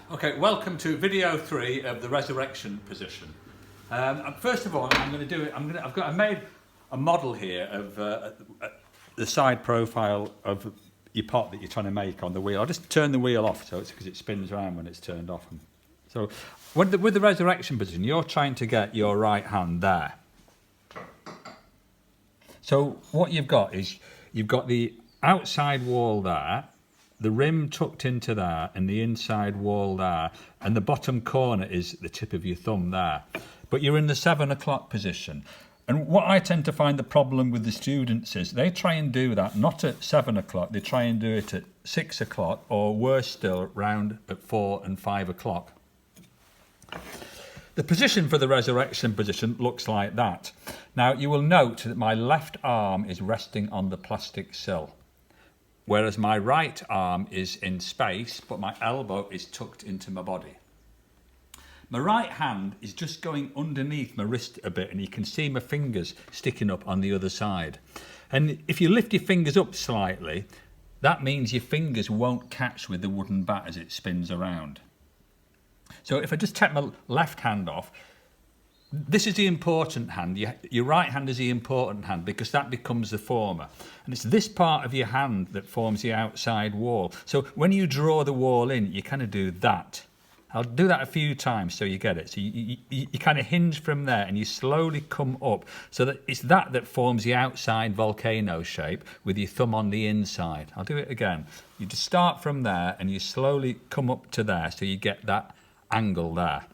Okay, welcome to video 3 of the resurrection position. First of all, I'm going to do it. I made a model here of the side profile of your pot that you're trying to make on the wheel. I'll just turn the wheel off so it's because it spins around when it's turned off. So with the resurrection position, you're trying to get your right hand there. So what you've got is you've got the outside wall there, the rim tucked into there, and the inside wall there, and the bottom corner is the tip of your thumb there. But you're in the 7 o'clock position. And what I tend to find the problem with the students is they try and do that not at 7 o'clock, they try and do it at 6 o'clock, or worse still, round at 4 and 5 o'clock. The position for the resurrection position looks like that. Now you will note that my left arm is resting on the plastic sill, whereas my right arm is in space, but my elbow is tucked into my body. My right hand is just going underneath my wrist a bit, and you can see my fingers sticking up on the other side. And if you lift your fingers up slightly, that means your fingers won't catch with the wooden bat as it spins around. So if I just take my left hand off, this is the important hand. Your right hand is the important hand because that becomes the former. And it's this part of your hand that forms the outside wall. So when you draw the wall in, you kind of do that. I'll do that a few times so you get it. So you kind of hinge from there and you slowly come up. So that it's that forms the outside volcano shape with your thumb on the inside. I'll do it again. You just start from there and you slowly come up to there so you get that angle there.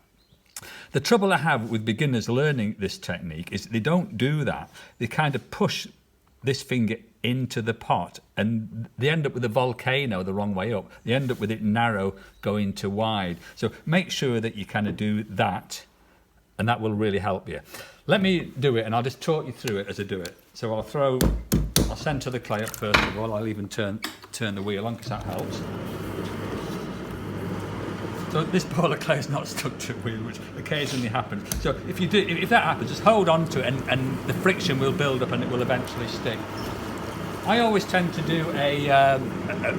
The trouble I have with beginners learning this technique is they don't do that. They kind of push this finger into the pot and they end up with a volcano the wrong way up. They end up with it narrow going to wide. So make sure that you kind of do that, and that will really help you. Let me do it and I'll just talk you through it as I do it. So I'll centre the clay up first of all. I'll even turn the wheel on because that helps. So this ball of clay is not stuck to the wheel, which occasionally happens. So if that happens, just hold on to it and the friction will build up and it will eventually stick. I always tend to do a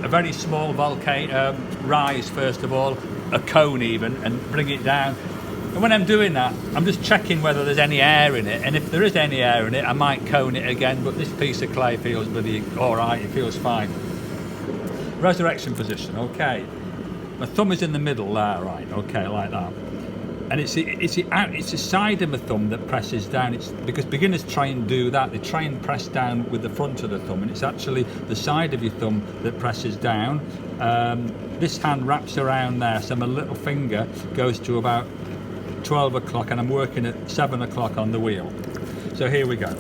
very small volcano rise first of all, a cone even, and bring it down. And when I'm doing that, I'm just checking whether there's any air in it. And if there is any air in it, I might cone it again. But this piece of clay feels bloody all right. It feels fine. Resurrection position, okay. My thumb is in the middle there, right? Okay, like that. And it's the side of my thumb that presses down. It's because beginners try and do that. They try and press down with the front of the thumb, and it's actually the side of your thumb that presses down. This hand wraps around there, so my little finger goes to about 12 o'clock, and I'm working at 7 o'clock on the wheel. So here we go.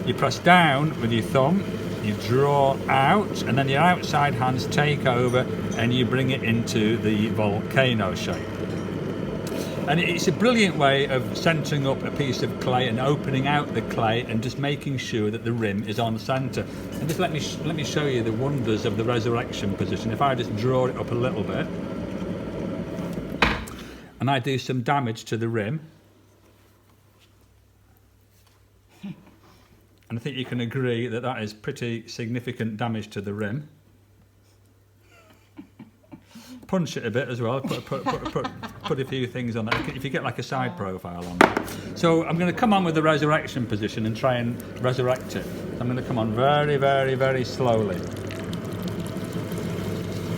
You press down with your thumb. You draw out, and then your outside hands take over and you bring it into the volcano shape. And it's a brilliant way of centering up a piece of clay and opening out the clay and just making sure that the rim is on centre. And just let me show you the wonders of the resurrection position. If I just draw it up a little bit and I do some damage to the rim, and I think you can agree that that is pretty significant damage to the rim. Punch it a bit as well, put a few things on that, if you get like a side profile on that. So I'm going to come on with the resurrection position and try and resurrect it. I'm going to come on very, very, very slowly.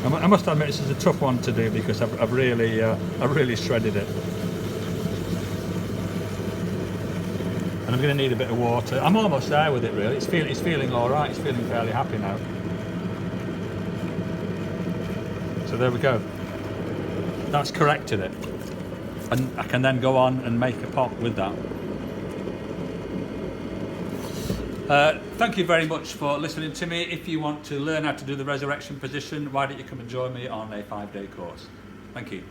I must admit this is a tough one to do because I've really shredded it. And I'm going to need a bit of water. I'm almost there with it really. It's feeling all right. It's feeling fairly happy now. So there we go. That's corrected it. And I can then go on and make a pot with that. Thank you very much for listening to me. If you want to learn how to do the resurrection position, why don't you come and join me on a 5-day course. Thank you.